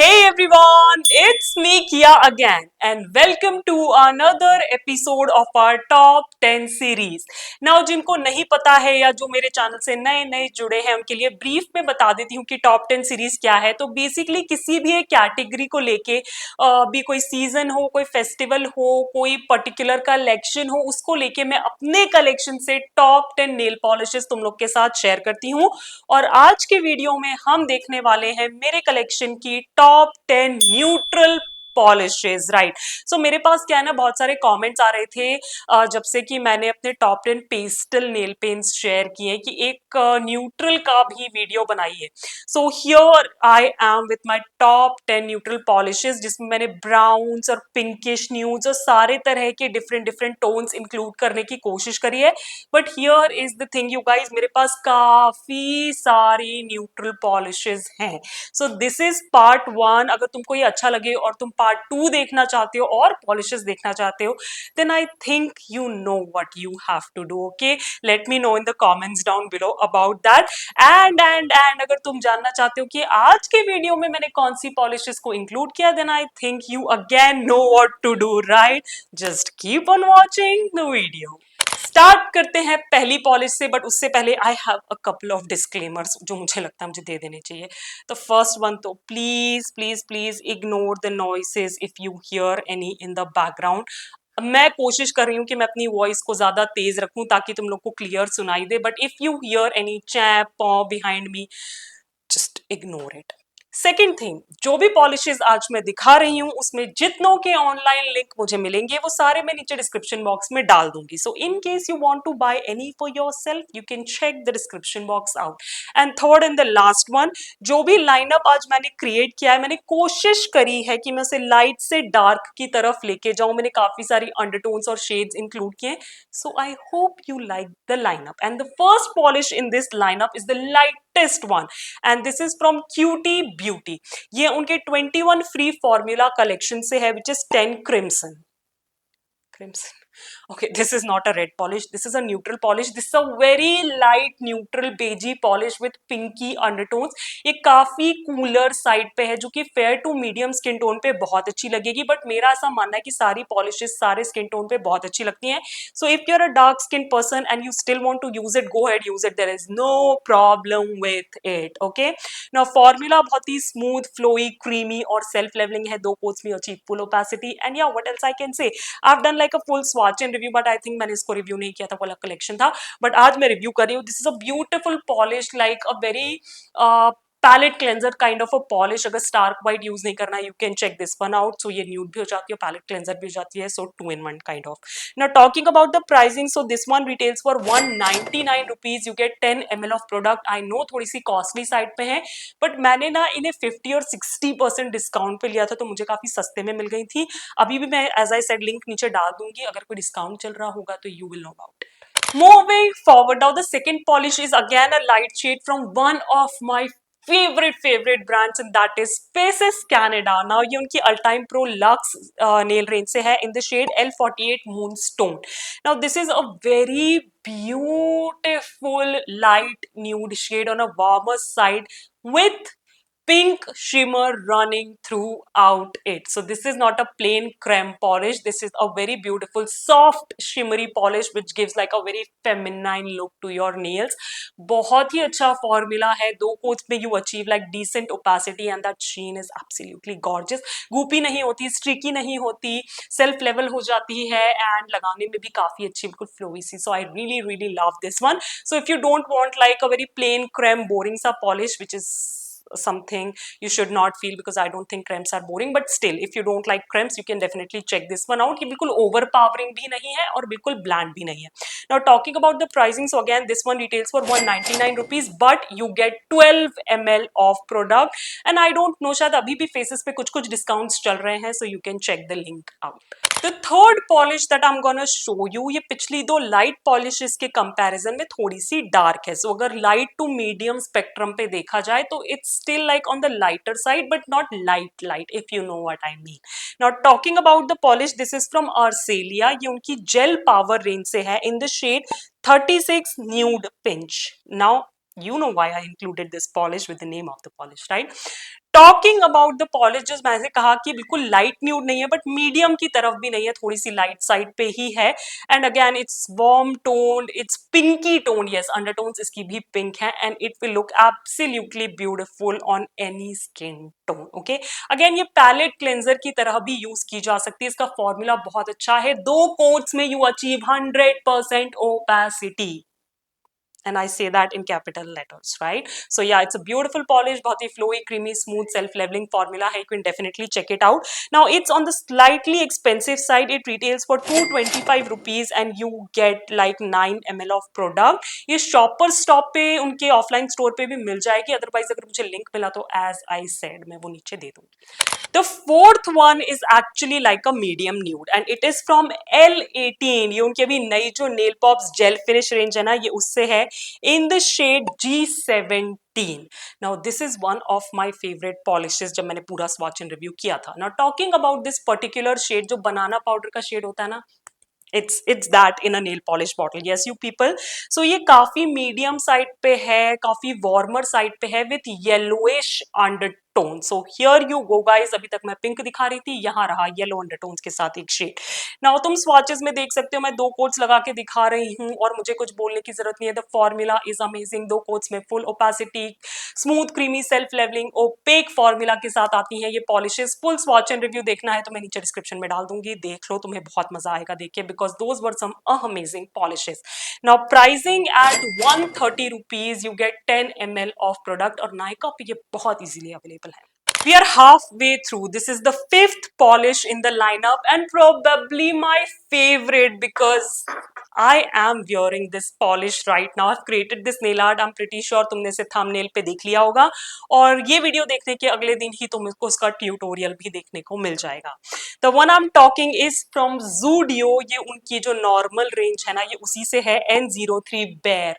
Hey everyone, it's me Kia again and welcome to another episode of our top 10 series. Now जिनको नहीं पता है या जो मेरे चैनल से नए नए जुड़े हैं उनके लिए ब्रीफ में बता देती हूँ कि टॉप 10 सीरीज क्या है। तो बेसिकली किसी भी एक कैटेगरी को लेके भी कोई सीजन हो, कोई फेस्टिवल हो, कोई पर्टिकुलर कलेक्शन हो, उसको लेके मैं अपने कलेक्शन से टॉप 10 नेल पॉलिशेस तुम लोग के साथ शेयर करती हूँ। और आज के वीडियो में हम देखने वाले हैं मेरे कलेक्शन की टॉप 10 न्यूट्रल पॉलिशेस। राइट, सो मेरे पास क्या है ना, बहुत सारे कमेंट्स आ रहे थे जब से कि मैंने अपने top 10 pastel nail paints share किए कि एक न्यूट्रल का भी वीडियो बनाइए। So here I am with my top 10 neutral polishes, जिसमें मैंने ब्राउन्स और पिंकिश न्यूड्स और सारे तरह के डिफरेंट डिफरेंट टोन्स इंक्लूड करने की कोशिश करी है। But here is the thing you guys, मेरे पास काफी सारी न्यूट्रल पॉलिशेस हैं। So this is part 1। अगर तुमको ये अच्छा लगे और तुम पार्ट 2 देखना चाहते हो और पॉलिशेस देखना चाहते हो, then I think you know what you have to do. Okay, let me know in the comments down below about that. And अगर तुम जानना चाहते हो कि आज के वीडियो में मैंने कौन सी पॉलिशेस को इंक्लूड किया, then I think you again know what to do, right? Just keep on watching the video. Start करते हैं पहली पॉलिश से, बट उससे पहले I have a couple of disclaimers जो मुझे लगता है मुझे दे देने चाहिए। तो फर्स्ट वन, तो please please please ignore the noises if you hear any in the background. मैं कोशिश कर रही हूँ कि मैं अपनी वॉइस को ज्यादा तेज रखूं ताकि तुम लोग को क्लियर सुनाई दे, but if you hear any chap paw behind me, just ignore it. Second thing, जो भी पॉलिशेस आज मैं दिखा रही हूं उसमें जितनों के ऑनलाइन लिंक मुझे मिलेंगे वो सारे मैं नीचे डिस्क्रिप्शन बॉक्स में डाल दूंगी। So in case you want to buy any for yourself, you can check the description box out. And third and the last one, जो भी लाइनअप आज मैंने क्रिएट किया है, मैंने कोशिश करी है कि मैं उसे लाइट से डार्क की तरफ लेके जाऊं। मैंने काफी सारी अंडरटोन्स और शेड्स इंक्लूड किए। So I hope you like the lineup. And the first polish in this lineup is the lightest one, and this is from Cutie Beauty. ये उनके 21 फ्री फॉर्मूला कलेक्शन से है, which is 10 crimson. Crimson, okay, this is not a red polish, this is a neutral polish. This is a very light neutral beigey polish with pinky undertones. ये काफी cooler side पे है, जो कि fair to medium skin tone पे बहुत अच्छी लगेगी। बट मेरा ऐसा मानना है कि सारी पॉलिशेस सारे स्किन टोन पे बहुत अच्छी लगती हैं। So if you are a dark skin person and you still want to use it, go ahead, use it, there is no problem with it. Okay, now formula बहुत ही smooth, flowy, creamy और self levelling है। 2 coats में achieve full opacity. And या what else I can say, I have done like a full swatch and review, but I think मैंने इसको review नहीं किया था, वाला कलेक्शन था। बट आज मैं रिव्यू कर रही हूँ। This is a beautiful polish, like a very palate cleanser kind of a polish. अगर स्टार्क वाइट यूज नहीं करना, you can check this one out. So ये न्यूड भी हो जाती है, पैलेट क्लेंजर भी हो जाती है, सो 2 in 1 kind of. Now talking about the pricing, so this one retails for 199 rupees. You get 10 ml of product. I know थोड़ी सी कॉस्टली साइड पे है, बट मैंने ना इन्हें 50 और 60% डिस्काउंट पे लिया था, तो मुझे काफी सस्ते में मिल गई थी। अभी भी मैं एज आई सेड लिंक नीचे डाल दूंगी, अगर कोई डिस्काउंट चल रहा होगा तो you will know about it. Moving forward, now the second polish is again a light shade from one of my favorite brands, and that is Faces Canada. Now ये उनकी Ultime Pro Luxe nail range से है, in the shade L48 Moonstone. Now this is a very beautiful light nude shade on a warmer side with pink shimmer running throughout it. So this is not a plain creme polish, this is a very beautiful soft shimmery polish which gives like a very feminine look to your nails. बहुत ही अच्छा formula है। 2 coats में you achieve like decent opacity and that sheen is absolutely gorgeous. गोपी नहीं होती, स्ट्रिकी नहीं होती, self level हो जाती है, एंड लगाने में भी काफी अच्छी, बिल्कुल फ्लोई सी। So I really love this one. So if you don't want like a very plain creme boring sa polish, which is something you should not feel, because I don't think creams are boring, but still if you don't like creams you can definitely check this one out. ये बिल्कुल overpowering भी नहीं है और बिल्कुल bland भी नहीं है। Now talking about the pricing, so again this one retails for 199 rupees, but you get 12 ml of product, and I don't know, शायद अभी भी faces पे कुछ कुछ discounts चल रहे हैं, so you can check the link out. The third polish that I'm gonna show you, ये पिछली 2 light polishes के comparison में थोड़ी सी dark है। So अगर light to medium spectrum पे देखा जाए तो it's still like on the lighter side, but not light, if you know what I mean. Now talking about the polish, this is from Arcelia. ये उनकी gel power range से है, in the shade 36 nude pinch. Now you know why I included this polish with the name of the polish, right? Talking about the polish, जो मैंने कहा कि बिल्कुल light nude नहीं है बट मीडियम की तरफ भी नहीं है, थोड़ी सी लाइट साइड पे ही है। And again it's warm toned, it's pinky tone, yes undertones इसकी भी पिंक है and it will look absolutely beautiful on any skin tone. Okay, again ये पैलेट क्लेंजर की तरह भी यूज की जा सकती है, इसका फॉर्मूला बहुत अच्छा है, 2 कोट्स में you achieve 100% opacity, and I say that in capital letters, right? So yeah, it's a beautiful polish, बहुत ही flowy, creamy, smooth, self-leveling formula है, you can definitely check it out. Now it's on the slightly expensive side, it retails for 225 rupees and you get like 9 ml of product. ये shopper stop पे उनके offline store पे भी मिल जाएगी, otherwise अगर मुझे link मिला तो as I said मैं वो नीचे दे दूंगी। The fourth one is actually like a medium nude and it is from L18, ये उनकी अभी नई जो nail pops gel finish range है ना, ये उससे है, in the shade G17. Now this is one of my favorite polishes जब मैंने पूरा swatch and review किया था। Now talking about this particular shade, जो बनाना पाउडर का शेड होता है ना, it's that in a nail polish bottle, yes you people. So ये काफी मीडियम साइड पे है, काफी वार्मर साइड पे है with yellowish undertone. So here you go guys, अभी तक मैं पिंक दिखा रही थी, यहाँ रहा येलो अंडरटोन्स के साथ एक शेड। नाउ तुम स्वॉचेस में देख सकते हो, मैं 2 कोट्स लगा के दिखा रही हूँ और मुझे कुछ बोलने की जरूरत नहीं है, the formula is amazing. 2 coats में full opacity, smooth creamy self levelling opaque formula के साथ आती है ये polishes. Full swatch and review देखना है तो मैं नीचे डिस्क्रिप्शन में डाल दूंगी, देख लो, तुम्हें बहुत मजा आएगा देख के, because those were some amazing polishes. Now pricing at 130 rupees you get 10 ml of product और नायका पे ये बहुत इजीली अवेलेबल है। We are halfway through. This is the 5th polish in the lineup and probably my favorite because I am wearing this polish right now. I've created this nail art. I'm pretty sure तुमने इसे thumbnail पे देख लिया होगा और ये video देखने के अगले दिन ही तुमको उसका ट्यूटोरियल भी देखने को मिल जाएगा। The one I'm talking is from Zudio. ये उनकी जो नॉर्मल रेंज है ना, ये उसी से है, N03 Bear.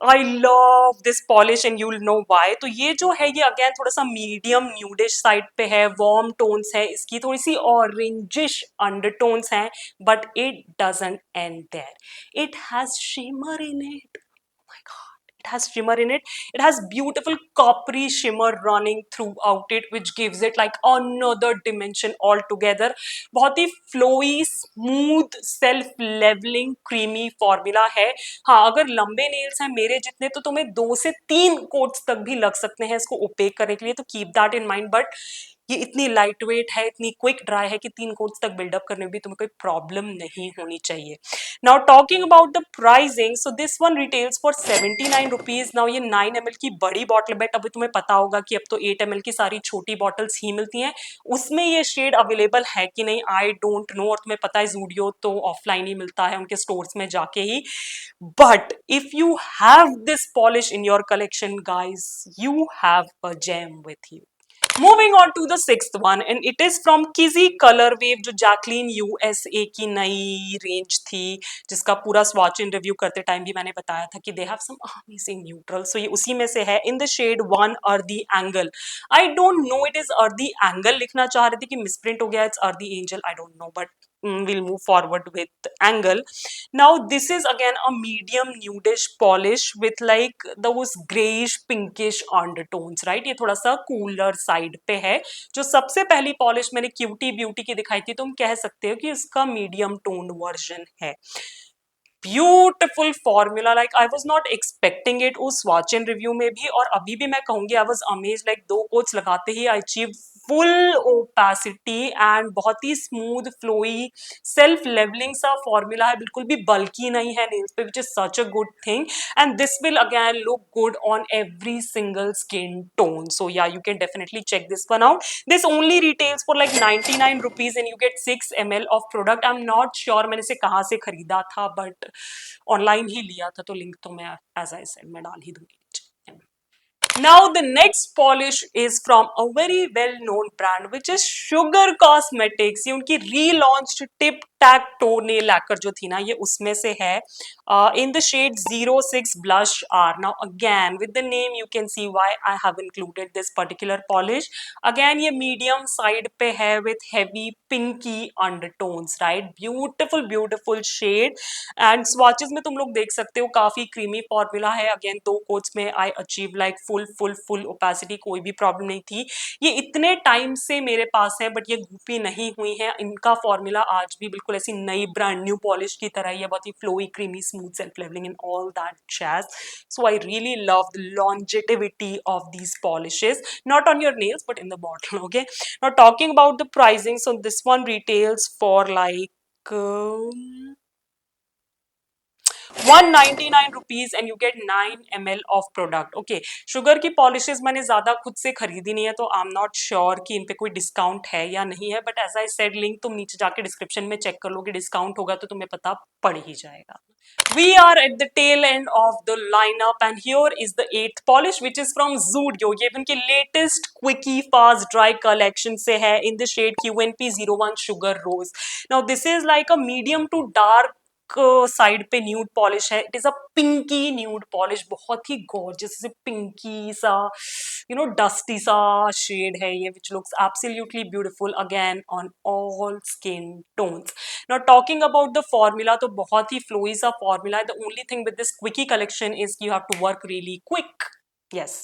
I love this polish and you will know why. तो ये जो है ये अगेन थोड़ा सा मीडियम न्यूडिश साइड पे है, वार्म टोन्स है इसकी, थोड़ी सी ऑरेंजिश अंडरटोन्स हैं, but it doesn't end there, it has shimmer in it. It has shimmer in it. It has beautiful coppery shimmer running throughout it, which gives it like another dimension altogether. बहुत ही flowy, smooth, self leveling, creamy formula है। हाँ, अगर लंबे nails हैं मेरे जितने तो तुम्हें 2 से 3 कोट्स तक भी लग सकते हैं इसको ओपेक करने के लिए, तो keep that in mind. But ये इतनी लाइट वेट है, इतनी क्विक ड्राई है कि 3 कोट्स तक बिल्डअप करने में भी तुम्हें कोई प्रॉब्लम नहीं होनी चाहिए। Now talking about the pricing, so this one retails for 79 rupees. Now ये 9 ml की बड़ी बॉटल, बट अभी तुम्हें पता होगा कि अब तो 8 ml की सारी छोटी बॉटल्स ही मिलती हैं, उसमें ये शेड अवेलेबल है कि नहीं आई डोंट नो, और तुम्हें पता है जूडियो तो ऑफलाइन ही मिलता है उनके स्टोर्स में जाके ही। But if you have this polish in your collection guys, you have a gem with you. Moving on to the 6th one and it is from Kizzy Color Wave, जो Jacqueline USA की नई range थी, जिसका पूरा swatch in review करते time भी मैंने बताया था कि they have some amazing neutral. So ये उसी में से है, in the shade 1 earthy angle. I don't know it is earthy angle लिखना चाह रहे थे कि मिसप्रिंट हो गया, it's earthy angel, I don't know, but we'll move forward with angle. Now this is again a medium nudish polish with like those grayish pinkish undertones, right? ये थोड़ा सा कूलर साइड पे है। जो सबसे पहली पॉलिश मैंने क्यूटी ब्यूटी की दिखाई थी, तुम कह सकते हो कि इसका मीडियम टोन वर्जन है। Beautiful formula, like I was not expecting it उस वॉच एंड रिव्यू में भी, और अभी भी मैं कहूंगी आई वॉज अमेज, लाइक 2 कोट्स लगाते ही आई अचीव फुल ओपेसिटी एंड बहुत ही स्मूथ फ्लोई सेल्फ लेवलिंग सा फॉर्मूला है, बिल्कुल भी बल्की नहीं है नेल्स पे, which is such a good thing and this will again look good on every single skin tone. So yeah you can definitely check this one out. This only retails for like 99 rupees and you get 6 ml of product. I am not sure मैंने इसे कहाँ से खरीदा था, but online ही लिया था, तो link तो मैं एज आई सेड मैं डाल ही दूंगी। Now the next polish is from a very well known brand which is Sugar Cosmetics. ये उनकी relaunched Tip Tac Toe Nail Lacquer जो थी ना, ये उसमें से है, in the shade 06 Blush R. Now again with the name you can see why I have included this particular polish. Again ये medium side पे है with heavy pinky undertones, right? Beautiful beautiful shade and swatches में तुम लोग देख सकते हो काफी creamy formula है। Again 2 कोट्स में I achieve like full full opacity, कोई भी प्रॉब्लम नहीं थी। ये इतने टाइम से मेरे पास है बट ये गोपी नहीं हुई है। इनका फॉर्मूला आज भी बिल्कुल ऐसी नई ब्रांड न्यू पॉलिश की तरह ही है, बहुत ही flowy, creamy, smooth, self levelling and all that jazz. So I really love the longevity of these polishes, not on your nails but in the bottle. Okay, now talking about the pricing, so this one retails for like 199 rupees and you get 9 ml of product. Okay, sugar की polishes मैंने ज्यादा खुद से खरीदी नहीं है तो I am not sure कि इन पे कोई डिस्काउंट है या नहीं है, but as I said link तुम नीचे जाके डिस्क्रिप्शन में चेक कर लोगे, डिस्काउंट होगा तो तुम्हें पता पड़ ही जाएगा. We are at the tail end of the lineup and here is the eighth polish which is from Zudio. ये भी उनकी latest quickie fast dry collection से है in the shade QNP01 Sugar Rose. Now this is like a medium to dark side पे nude polish है. It is a pinky nude polish, बहुत ही gorgeous Pinky सा डस्टी सा शेड है ये, which looks absolutely beautiful again on all skin tones. Now talking about the formula, तो बहुत ही फ्लोई सा फॉर्मूला है. The only thing with this quickie collection is you have to work really quick. Yes,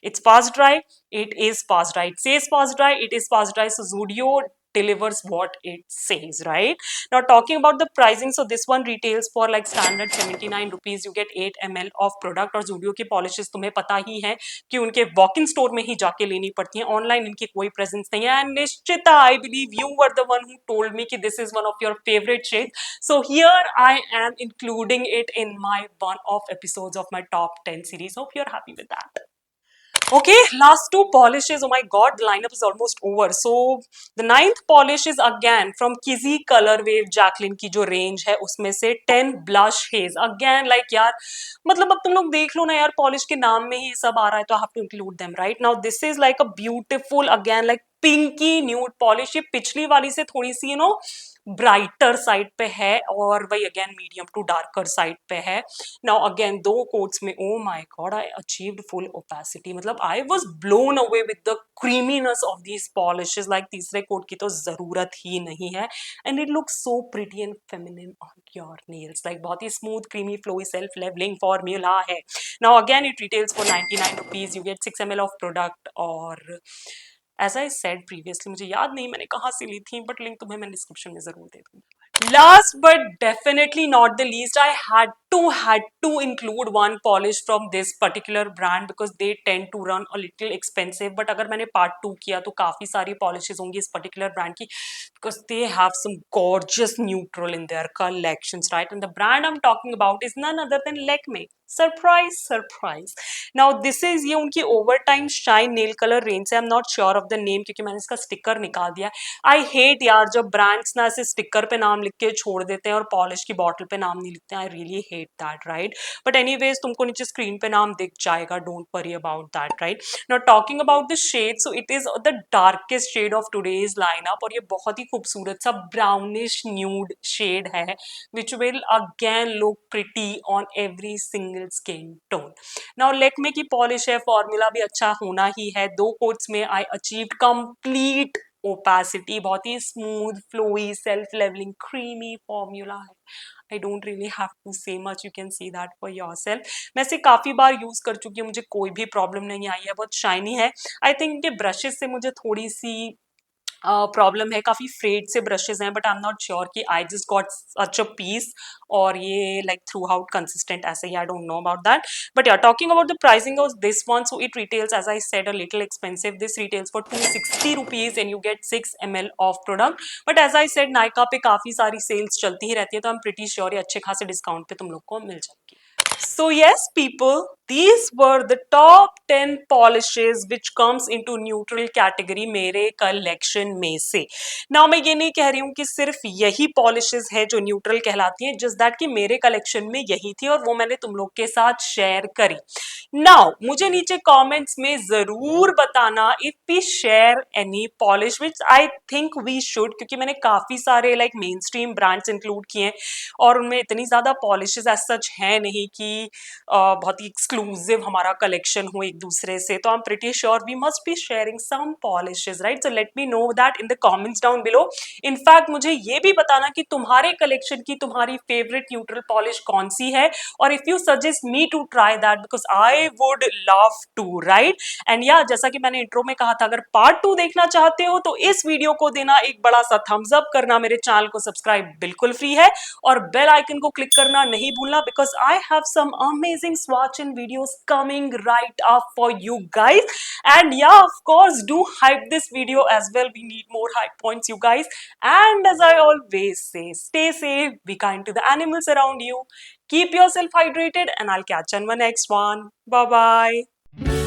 it's fast dry. It is fast dry. It says fast dry. It is fast dry. So Zudio delivers what it says, right? Now talking about the pricing, so this one retails for like standard 79 rupees. You get 8 ml of product. और Zudio की polishes तुम्हें पता ही है कि उनके walk-in store में ही जाके लेनी पड़ती हैं. Online इनकी कोई presence नहीं है. And निश्चिता, I believe you were the one who told me कि this is one of your favorite shades. So here I am including it in my one of episodes of my top 10 series. Hope you're happy with that. Okay, last two polishes. Oh my god, the lineup is almost over. So the ninth polish is again from Kizzy Color Wave Jacqueline की जो range है उसमें से 10 blush haze. Again like यार मतलब अब तुम लोग देख लो ना यार, पॉलिश के नाम में ही सब आ रहा है तो I have to include them, right? Now this is like a beautiful again like pinky nude polish. ये पिछली वाली से थोड़ी सी ब्राइटर साइड पे है और वही again medium to darker side पे है. नाउ अगेन दो कोट्स में oh my god I achieved full opacity. मतलब I was blown away with the creaminess of these polishes. Like तीसरे कोट की तो जरूरत ही नहीं है and it looks so pretty and feminine on your nails. Like बहुत ही smooth creamy flowy self levelling formula है. Now again it retails for 99 rupees. You get 6 ml of product और एज आई सेड प्रीवियसली, मुझे याद नहीं मैंने कहाँ से ली थी बट लिंक तुम्हें मैं डिस्क्रिप्शन में जरूर दे दूंगी. Last but definitely not the least, I had to include one polish from this particular brand because they tend to run a little expensive. But अगर मैंने part 2 किया तो काफी सारी polishes होंगी इस particular brand की because they have some gorgeous neutral in their collections, right? And the brand I'm talking about is none other than Lakme. Surprise, surprise. Now this is ये उनकी overtime shine nail color range है. I'm not sure of the name क्योंकि मैंने इसका sticker निकाल दिया. I hate यार जब ब्रांड्स ना ऐसे स्टिकर पे नाम लिख के छोड़ देते हैं और पॉलिश की बॉटल पे नाम नहीं लिखते हैं. I really hate that, right? But anyways तुमको नीचे स्क्रीन पे नाम दिख जाएगा. Don't worry about that, right? Now talking about the shade, so it is the darkest shade of today's lineup और ये बहुत ही खूबसूरत सा brownish nude shade है which will again look pretty on every single skin tone. Now Lakme की polish है, formula भी अच्छा होना ही है. दो कोट्स में आई अचीव्ड कंप्लीट ओपेसिटी. बहुत ही smooth flowy self levelling creamy formula है. I don't really have to say much, you can see that for yourself. मैं इसे काफी बार यूज कर चुकी हूँ, मुझे कोई भी प्रॉब्लम नहीं आई है. बहुत शाइनी है. आई थिंक के ब्रशेस से मुझे थोड़ी सी प्रॉब्लम है, काफी फ्रेड से ब्रशेस हैं but I am not sure कि I just got such a piece और ये लाइक थ्रू आउट कंसिस्टेंट ऐसे ही. I don't know about that but yeah talking about the pricing of this one, so it retails as I said a little expensive. This retails for 260 rupees and you get 6 ml of product. But as I said Nykaa पे काफी सारी sales चलती ही रहती है तो I am pretty sure ये अच्छे खासे डिस्काउंट पे तुम लोग को मिल जाएगी. So yes people, these were the top 10 polishes which comes into neutral category मेरे collection में से. Now मैं ये नहीं कह रही हूँ कि सिर्फ यही polishes है जो neutral कहलाती हैं, just that कि मेरे collection में यही थी और वो मैंने तुम लोग के साथ share करी. Now मुझे नीचे comments में जरूर बताना if we share any polish which I think we should, क्योंकि मैंने काफी सारे like mainstream brands include किए हैं और उनमें इतनी ज्यादा polishes as such है नहीं कि बहुत ही एक्सक्लूसिव हमारा कलेक्शन हो एक दूसरे से, तो I am pretty sure we must be sharing some polishes, right? So let me know that in the comments down below. In fact मुझे ये भी बताना कि तुम्हारे कलेक्शन की तुम्हारी फेवरेट न्यूट्रल पॉलिश कौन सी है, और if you suggest me to try that because I would love to, right? And या जैसा कि मैंने इंट्रो में कहा था, अगर पार्ट 2 देखना चाहते हो तो इस वीडियो को देना एक बड़ा सा थम्स अप करना, मेरे चैनल को सब्सक्राइब बिल्कुल फ्री है, और बेल आइकन को क्लिक करना नहीं भूलना because I have some amazing swatch and videos coming right up for you guys. And yeah, of course, do hype this video as well. We need more hype points, you guys. And as I always say, stay safe, be kind to the animals around you, keep yourself hydrated, and I'll catch you on my next one. Bye bye.